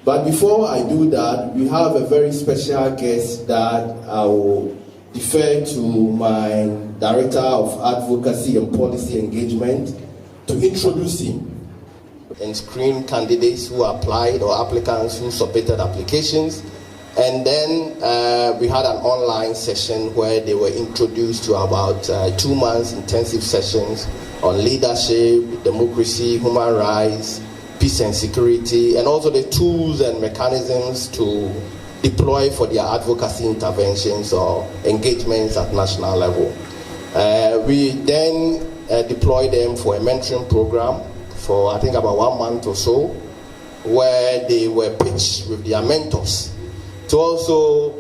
But before I do that, we have a very special guest that I will defer to my Director of Advocacy and Policy Engagement to introduce him and screen candidates who applied or applicants who submitted applications. And then we had an online session where they were introduced to about 2 months intensive sessions on leadership, democracy, human rights, peace and security, and also the tools and mechanisms to deploy for their advocacy interventions or engagements at national level. We then deployed them for a mentoring program for I think about 1 month or so, where they were pitched with their mentors to also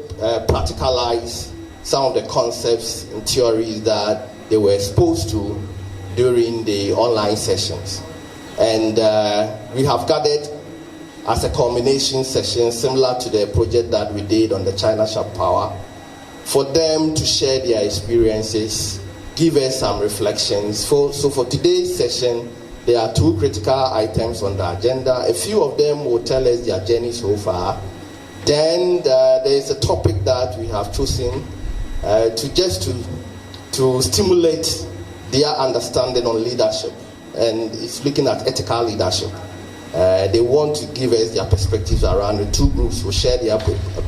practicalize some of the concepts and theories that they were exposed to during the online sessions. And we have gathered as a culmination session similar to the project that we did on the China Sharp Power for them to share their experiences, give us some reflections. So for today's session, there are 2 critical items on the agenda. A few of them will tell us their journey so far. Then there is a topic that we have chosen to stimulate their understanding on leadership, and it's looking at ethical leadership. They want to give us their perspectives around. The 2 groups will share their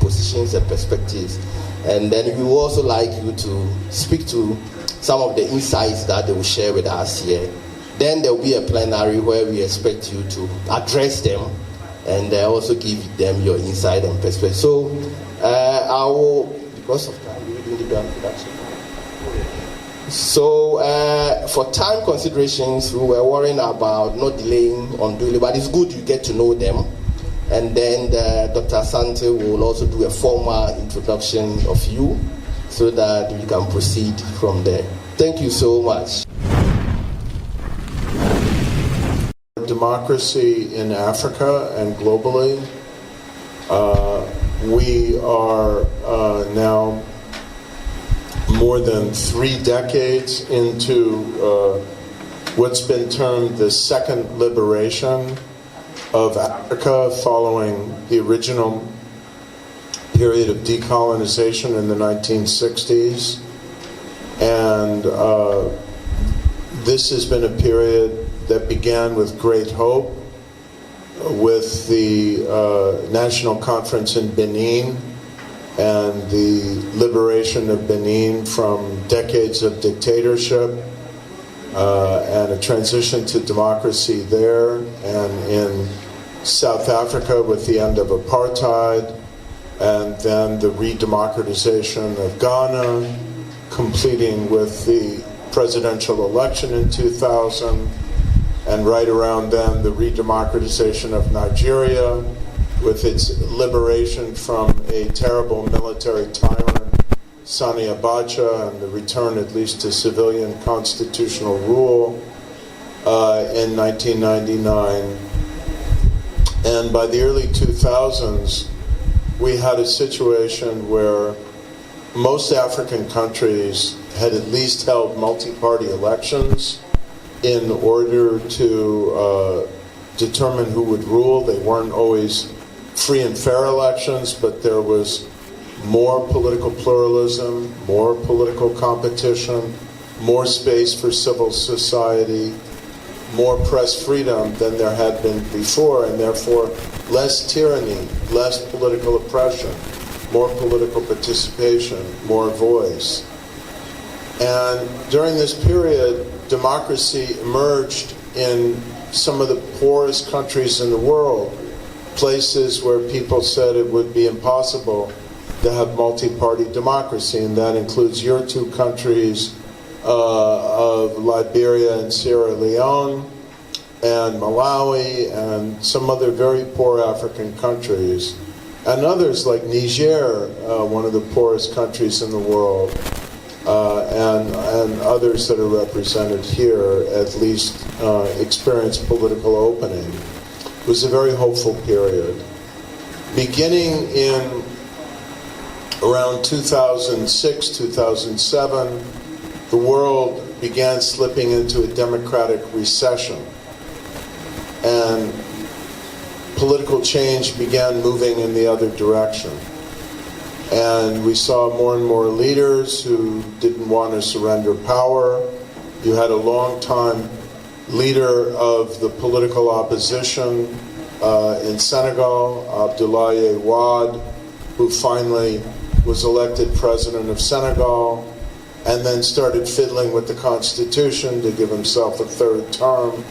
positions and perspectives, and then we would also like you to speak to some of the insights that they will share with us here. Then there will be a plenary where we expect you to address them and also give them your insight and perspective. So I will, because of time, we will do the introduction. So for time considerations, we were worrying about not delaying unduly, but it's good you get to know them. And then Dr. Asante will also do a formal introduction of you so that we can proceed from there. Thank you so much. Democracy in Africa and globally. We are now more than 3 decades into what's been termed the second liberation of Africa following the original period of decolonization in the 1960s. And this has been a period that began with great hope with the National Conference in Benin and the liberation of Benin from decades of dictatorship and a transition to democracy there, and in South Africa with the end of apartheid, and then the re-democratization of Ghana, completing with the presidential election in 2000, and right around then the re-democratization of Nigeria with its liberation from a terrible military tyrant, Sani Abacha, and the return at least to civilian constitutional rule in 1999. And by the early 2000s, we had a situation where most African countries had at least held multi-party elections in order to determine who would rule. They weren't always free and fair elections, but there was more political pluralism, more political competition, more space for civil society, more press freedom than there had been before, and therefore less tyranny, less political oppression, more political participation, more voice. And during this period, democracy emerged in some of the poorest countries in the world, places where people said it would be impossible to have multi-party democracy, and that includes your 2 countries of Liberia and Sierra Leone, and Malawi, and some other very poor African countries, and others like Niger, one of the poorest countries in the world, and others that are represented here, at least experienced political opening. It was a very hopeful period. Beginning in around 2006, 2007, the world began slipping into a democratic recession. And political change began moving in the other direction. And we saw more and more leaders who didn't want to surrender power. You had a long-time leader of the political opposition in Senegal, Abdoulaye Wade, who finally was elected president of Senegal, and then started fiddling with the Constitution to give himself a third term,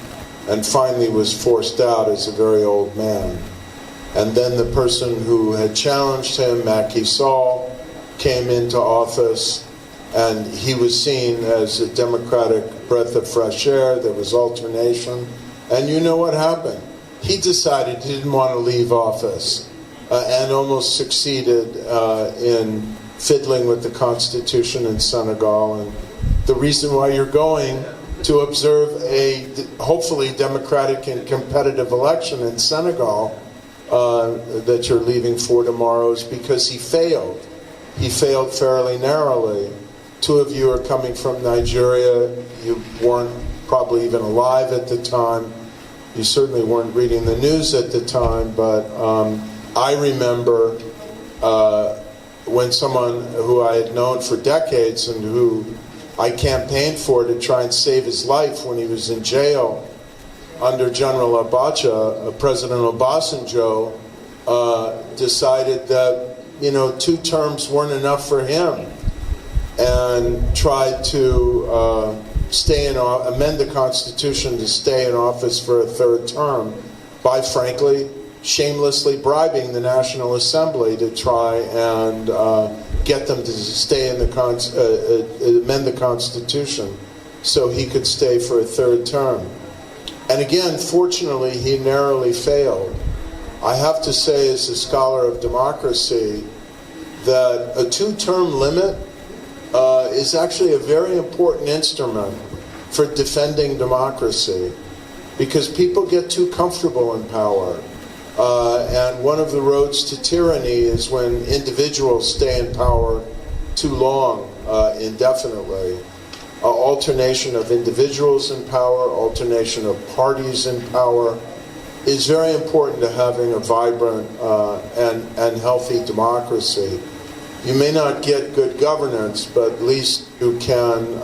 and finally was forced out as a very old man. And then the person who had challenged him, Macky Sall, came into office, and he was seen as a democratic breath of fresh air. There was alternation. And you know what happened? He decided he didn't want to leave office and almost succeeded in fiddling with the Constitution in Senegal. And the reason why you're going to observe a hopefully democratic and competitive election in Senegal that you're leaving for tomorrow is because he failed. He failed fairly narrowly. Two of you are coming from Nigeria. You weren't probably even alive at the time. You certainly weren't reading the news at the time, but I remember when someone who I had known for decades and who I campaigned for to try and save his life when he was in jail under General Abacha, President Obasanjo decided that, 2 terms weren't enough for him and tried to amend the Constitution to stay in office for a third term by, frankly, shamelessly bribing the National Assembly to try and get them to stay in amend the Constitution so he could stay for a third term. And again, fortunately, he narrowly failed. I have to say, as a scholar of democracy, that a 2-term limit is actually a very important instrument for defending democracy, because people get too comfortable in power. And one of the roads to tyranny is when individuals stay in power too long, indefinitely. Alternation of individuals in power, alternation of parties in power is very important to having a vibrant and healthy democracy. You may not get good governance, but at least you can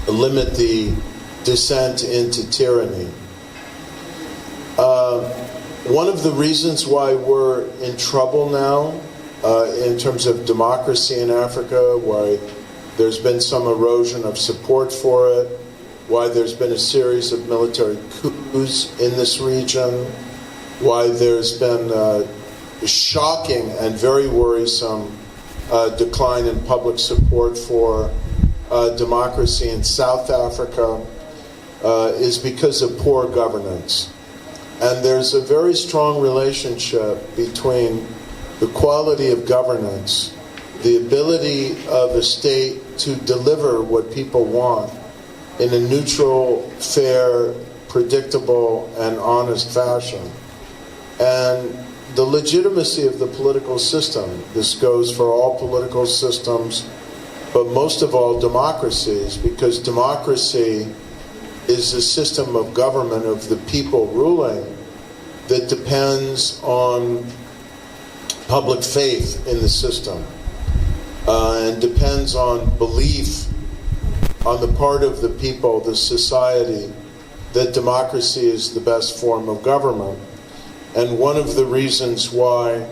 limit the descent into tyranny. One of the reasons why we're in trouble now in terms of democracy in Africa, why there's been some erosion of support for it, why there's been a series of military coups in this region, why there's been a shocking and very worrisome decline in public support for democracy in South Africa, is because of poor governance. And there's a very strong relationship between the quality of governance, the ability of a state to deliver what people want in a neutral, fair, predictable, and honest fashion, and the legitimacy of the political system. This goes for all political systems, but most of all democracies, because democracy is a system of government of the people ruling that depends on public faith in the system and depends on belief on the part of the people, the society, that democracy is the best form of government. And one of the reasons why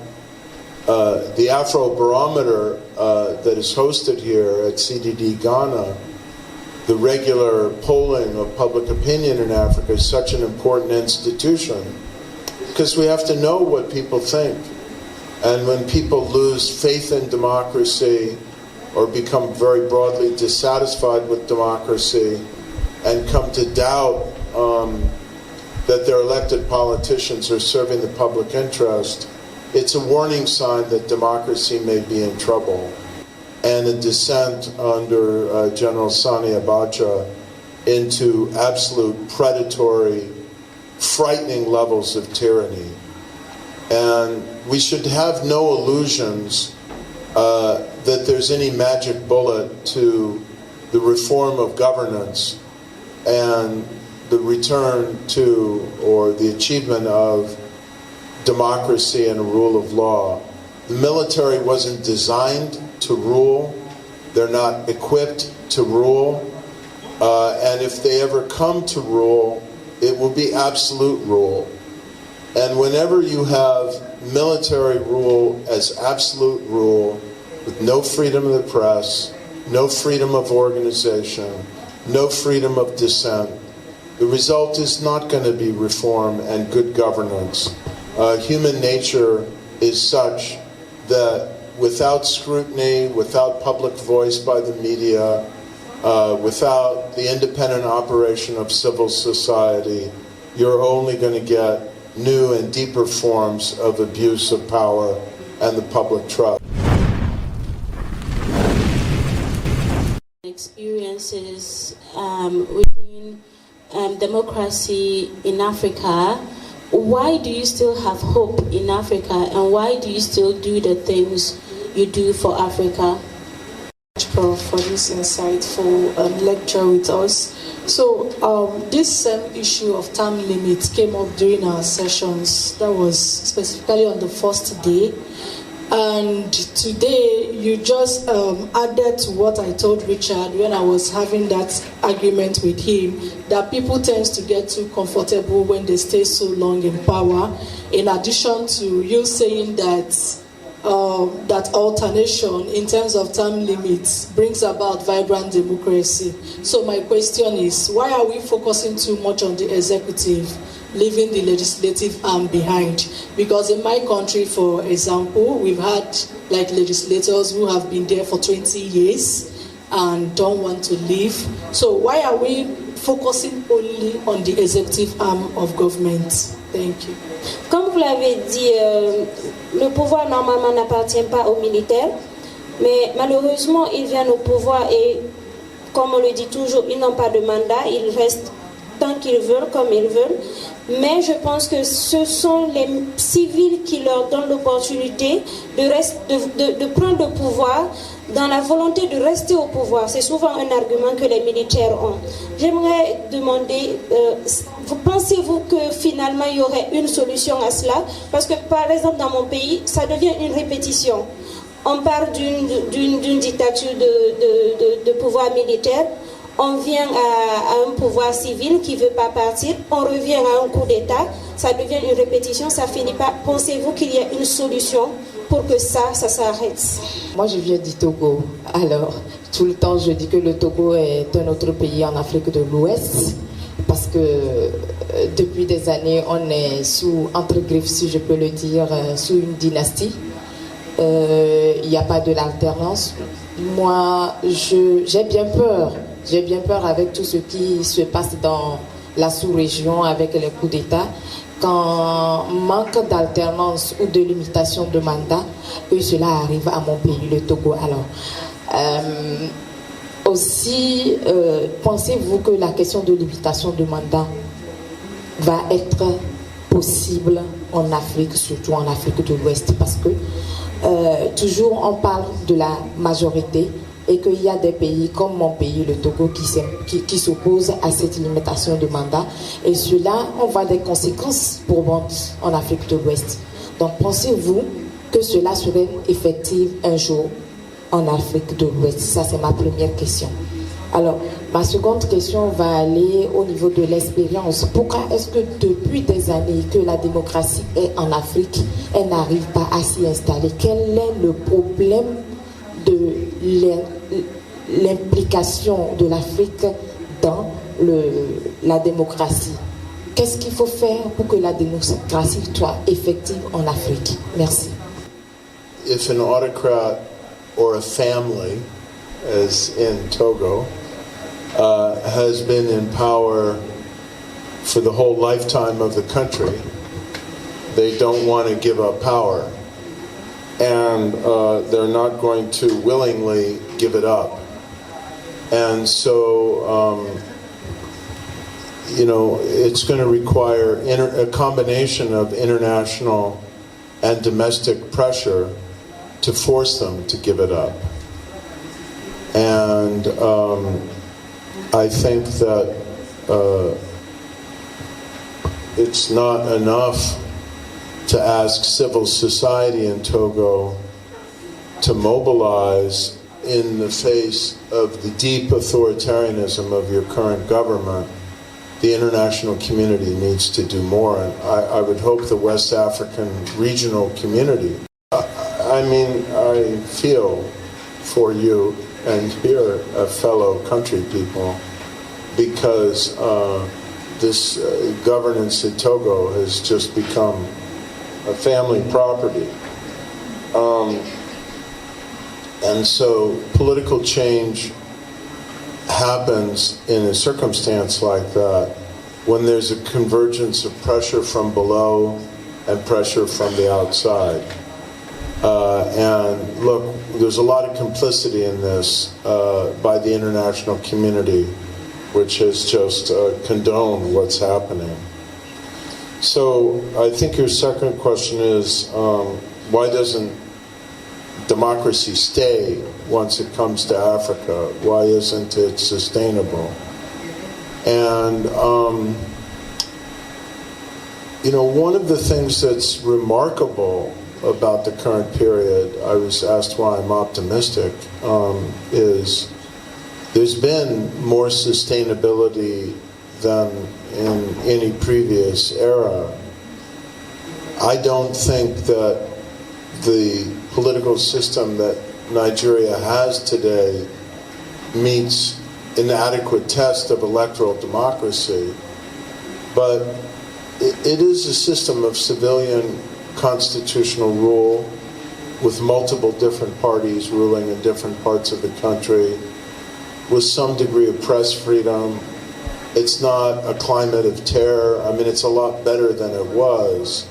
the Afrobarometer that is hosted here at CDD Ghana, the regular polling of public opinion in Africa, is such an important institution, because we have to know what people think. And when people lose faith in democracy or become very broadly dissatisfied with democracy and come to doubt that their elected politicians are serving the public interest, it's a warning sign that democracy may be in trouble. And a descent under General Sani Abacha into absolute predatory, frightening levels of tyranny. And we should have no illusions that there's any magic bullet to the reform of governance and the return to or the achievement of democracy and a rule of law. The military wasn't designed to rule. They're not equipped to rule. And if they ever come to rule, it will be absolute rule. And whenever you have military rule as absolute rule, with no freedom of the press, no freedom of organization, no freedom of dissent, the result is not going to be reform and good governance. Human nature is such that without scrutiny, without public voice by the media, without the independent operation of civil society, you're only going to get new and deeper forms of abuse of power and the public trust. Experiences within democracy in Africa, why do you still have hope in Africa, and why do you still do the things you do for Africa? Prof, for this insightful lecture with us. So this same issue of term limits came up during our sessions. That was specifically on the first day. And today you just added to what I told Richard when I was having that argument with him, that people tend to get too comfortable when they stay so long in power, in addition to you saying that that alternation in terms of term limits brings about vibrant democracy. So my question is, why are we focusing too much on the executive, leaving the legislative arm behind? Because in my country, for example, we've had like legislators who have been there for 20 years and don't want to leave. So why are we focusing only on the executive arm of government? Thank you. Comme vous l'avez dit, le pouvoir normalement n'appartient pas aux militaires, mais malheureusement ils viennent au pouvoir et, comme on le dit toujours, ils n'ont pas de mandat, ils restent tant qu'ils veulent, comme ils veulent. Mais je pense que ce sont les civils qui leur donnent l'opportunité de prendre le pouvoir dans la volonté de rester au pouvoir. C'est souvent un argument que les militaires ont. J'aimerais demander, pensez-vous que finalement il y aurait une solution à cela? Parce que par exemple dans mon pays, ça devient une répétition. On part d'une dictature de pouvoir militaire, on vient à un pouvoir civil qui ne veut pas partir, on revient à un coup d'État, ça devient une répétition, ça finit pas. Pensez-vous qu'il y a une solution pour que ça s'arrête? Moi, je viens du Togo. Alors, tout le temps, je dis que le Togo est un autre pays en Afrique de l'Ouest parce que depuis des années, on est entre griffes, si je peux le dire, sous une dynastie. Il n'y a pas de l'alternance. Moi, j'ai bien peur. J'ai bien peur avec tout ce qui se passe dans la sous-région avec les coups d'État. Quand manque d'alternance ou de limitation de mandat, que cela arrive à mon pays, le Togo. Alors, aussi, pensez-vous que la question de limitation de mandat va être possible en Afrique, surtout en Afrique de l'Ouest? Parce que toujours on parle de la majorité et qu'il y a des pays comme mon pays, le Togo, qui s'opposent à cette limitation de mandat. Et cela, on voit des conséquences probantes en Afrique de l'Ouest. Donc, pensez-vous que cela serait effectif un jour en Afrique de l'Ouest? Ça, c'est ma première question. Alors, ma seconde question va aller au niveau de l'expérience. Pourquoi est-ce que depuis des années que la démocratie est en Afrique, elle n'arrive pas à s'y installer? Quel est le problème de l'implication de l'Afrique dans la démocratie? Qu'est-ce qu'il faut faire pour que la démocratie soit effective en Afrique? Merci. If an autocrat or a family, as in Togo, has been in power for the whole lifetime of the country, they don't want to give up power. And they're not going to willingly give it up. And so, it's going to require a combination of international and domestic pressure to force them to give it up. And I think that it's not enough to ask civil society in Togo to mobilize in the face of the deep authoritarianism of your current government. The international community needs to do more. And I would hope the West African regional community, I feel for you and your fellow country people, because this governance in Togo has just become a family property. And so political change happens in a circumstance like that when there's a convergence of pressure from below and pressure from the outside. And look, there's a lot of complicity in this by the international community, which has just condoned what's happening. So I think your second question is, why doesn't democracy stay once it comes to Africa? Why isn't it sustainable? And, one of the things that's remarkable about the current period, I was asked why I'm optimistic, is there's been more sustainability than in any previous era. I don't think that the political system that Nigeria has today meets an adequate test of electoral democracy, but it is a system of civilian constitutional rule with multiple different parties ruling in different parts of the country, with some degree of press freedom. It's not a climate of terror. I mean, it's a lot better than it was.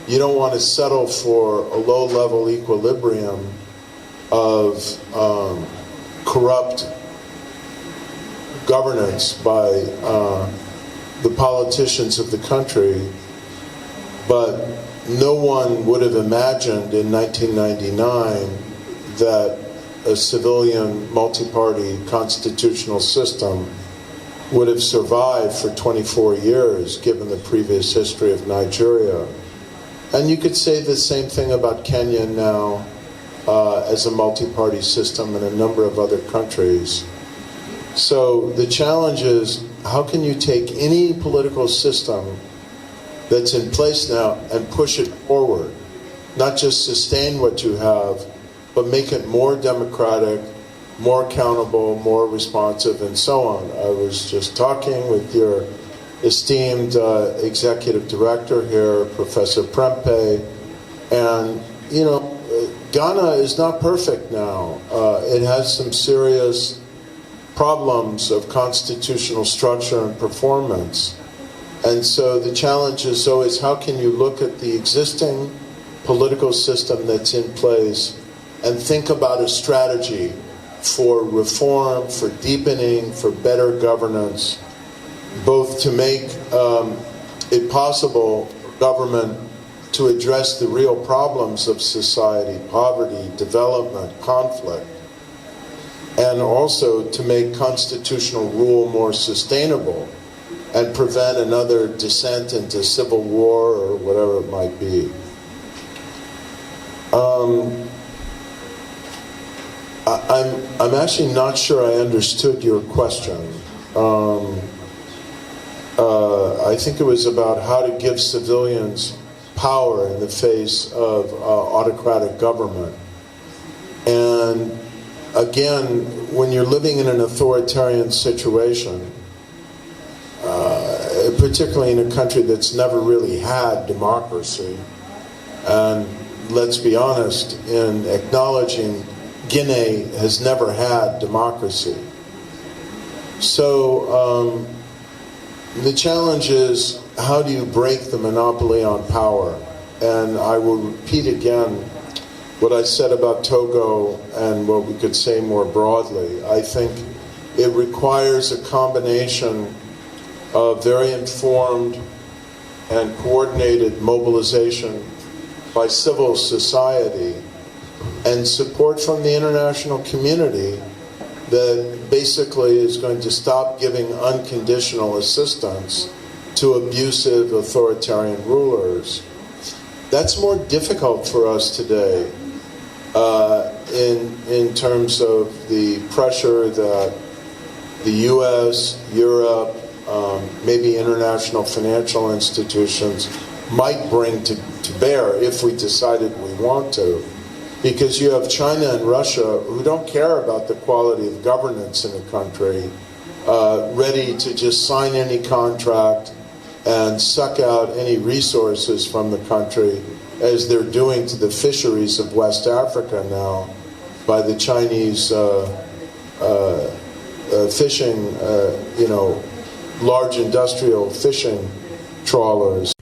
You don't want to settle for a low-level equilibrium of corrupt governance by the politicians of the country, but no one would have imagined in 1999 that a civilian multi-party constitutional system would have survived for 24 years given the previous history of Nigeria. And you could say the same thing about Kenya now as a multi-party system and a number of other countries. So the challenge is, how can you take any political system that's in place now and push it forward? Not just sustain what you have, but make it more democratic, more accountable, more responsive, and so on. I was just talking with your esteemed executive director here, Professor Prempe, and Ghana is not perfect now. It has some serious problems of constitutional structure and performance. And so the challenge is always, how can you look at the existing political system that's in place and think about a strategy for reform, for deepening, for better governance, both to make it possible for government to address the real problems of society, poverty, development, conflict, and also to make constitutional rule more sustainable and prevent another descent into civil war or whatever it might be. I'm actually not sure I understood your question. I think it was about how to give civilians power in the face of autocratic government. And again, when you're living in an authoritarian situation, particularly in a country that's never really had democracy, and let's be honest, in acknowledging Guinea has never had democracy. So the challenge is, how do you break the monopoly on power? And I will repeat again what I said about Togo and what we could say more broadly. I think it requires a combination of very informed and coordinated mobilization by civil society and support from the international community that basically is going to stop giving unconditional assistance to abusive authoritarian rulers. That's more difficult for us today in terms of the pressure that the U.S., Europe, maybe international financial institutions might bring to bear if we decided we want to. Because you have China and Russia who don't care about the quality of governance in a country, ready to just sign any contract and suck out any resources from the country, as they're doing to the fisheries of West Africa now by the Chinese fishing, large industrial fishing trawlers.